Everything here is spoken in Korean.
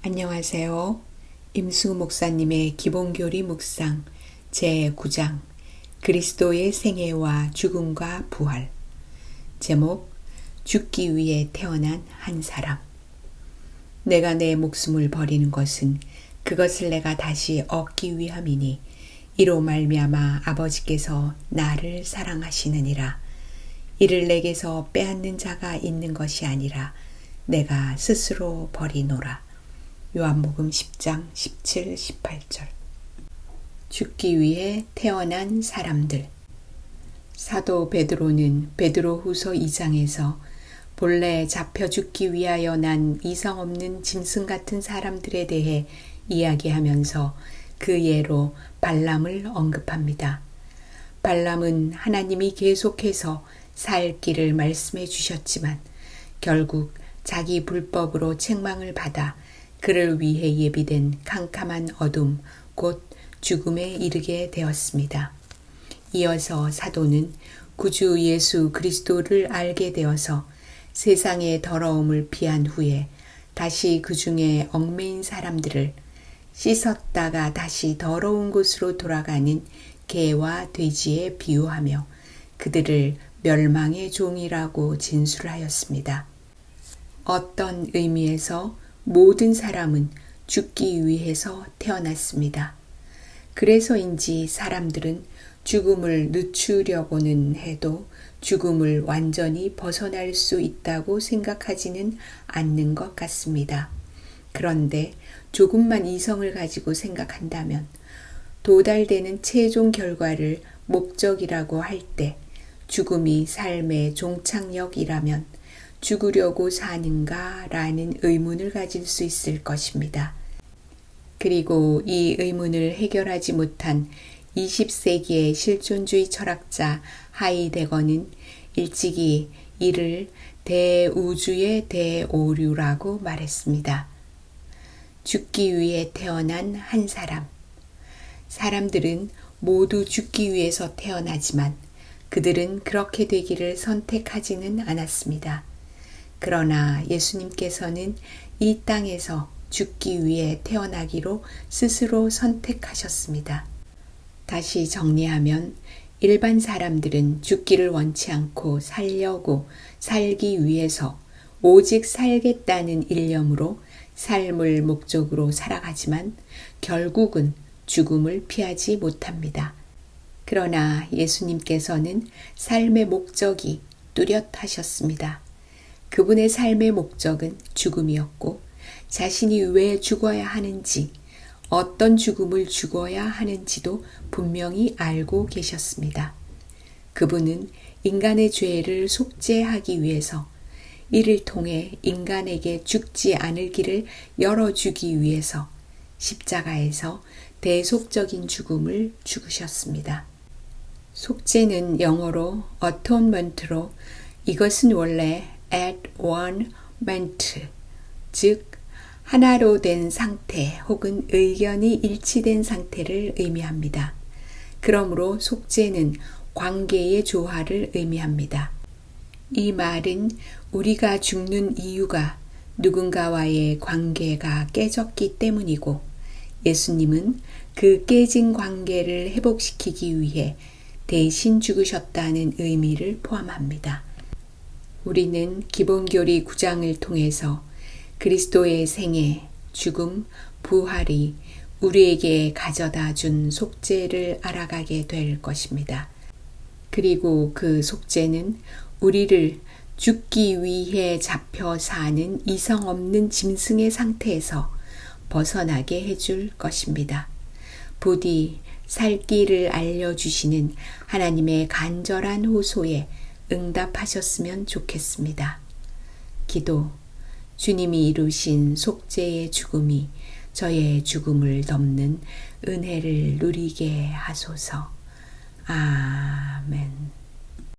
안녕하세요. 임수 목사님의 기본교리 묵상 제9장 그리스도의 생애와 죽음과 부활. 제목 죽기 위해 태어난 한 사람. 내가 내 목숨을 버리는 것은 그것을 내가 다시 얻기 위함이니 이로 말미암아 아버지께서 나를 사랑하시느니라. 이를 내게서 빼앗는 자가 있는 것이 아니라 내가 스스로 버리노라. 요한복음 10장 17, 18절. 죽기 위해 태어난 사람들. 사도 베드로는 베드로후서 2장에서 본래 잡혀 죽기 위하여 난 이성 없는 짐승 같은 사람들에 대해 이야기하면서 그 예로 발람을 언급합니다. 발람은 하나님이 계속해서 살 길을 말씀해 주셨지만 결국 자기 불법으로 책망을 받아 그를 위해 예비된 캄캄한 어둠, 곧 죽음에 이르게 되었습니다. 이어서 사도는 구주 예수 그리스도를 알게 되어서 세상의 더러움을 피한 후에 다시 그 중에 얽매인 사람들을 씻었다가 다시 더러운 곳으로 돌아가는 개와 돼지에 비유하며 그들을 멸망의 종이라고 진술하였습니다. 어떤 의미에서 모든 사람은 죽기 위해서 태어났습니다. 그래서인지 사람들은 죽음을 늦추려고는 해도 죽음을 완전히 벗어날 수 있다고 생각하지는 않는 것 같습니다. 그런데 조금만 이성을 가지고 생각한다면 도달되는 최종 결과를 목적이라고 할 때 죽음이 삶의 종착역이라면 죽으려고 사는가? 라는 의문을 가질 수 있을 것입니다. 그리고 이 의문을 해결하지 못한 20세기의 실존주의 철학자 하이데거는 일찍이 이를 대우주의 대오류라고 말했습니다. 죽기 위해 태어난 한 사람. 사람들은 모두 죽기 위해서 태어나지만 그들은 그렇게 되기를 선택하지는 않았습니다. 그러나 예수님께서는 이 땅에서 죽기 위해 태어나기로 스스로 선택하셨습니다. 다시 정리하면 일반 사람들은 죽기를 원치 않고 살기 위해서 오직 살겠다는 일념으로 삶을 목적으로 살아가지만 결국은 죽음을 피하지 못합니다. 그러나 예수님께서는 삶의 목적이 뚜렷하셨습니다. 그분의 삶의 목적은 죽음이었고 자신이 왜 죽어야 하는지, 어떤 죽음을 죽어야 하는지도 분명히 알고 계셨습니다. 그분은 인간의 죄를 속죄하기 위해서 이를 통해 인간에게 죽지 않을 길을 열어주기 위해서 십자가에서 대속적인 죽음을 죽으셨습니다. 속죄는 영어로 atonement로 이것은 원래 at one ment, 즉 하나로 된 상태 혹은 의견이 일치된 상태를 의미합니다. 그러므로 속죄는 관계의 조화를 의미합니다. 이 말은 우리가 죽는 이유가 누군가와의 관계가 깨졌기 때문이고 예수님은 그 깨진 관계를 회복시키기 위해 대신 죽으셨다는 의미를 포함합니다. 우리는 기본교리 9장을 통해서 그리스도의 생애, 죽음, 부활이 우리에게 가져다 준 속죄를 알아가게 될 것입니다. 그리고 그 속죄는 우리를 죽기 위해 잡혀 사는 이성 없는 짐승의 상태에서 벗어나게 해줄 것입니다. 부디 살 길을 알려주시는 하나님의 간절한 호소에 응답하셨으면 좋겠습니다. 기도. 주님이 이루신 속죄의 죽음이 저의 죽음을 덮는 은혜를 누리게 하소서. 아멘.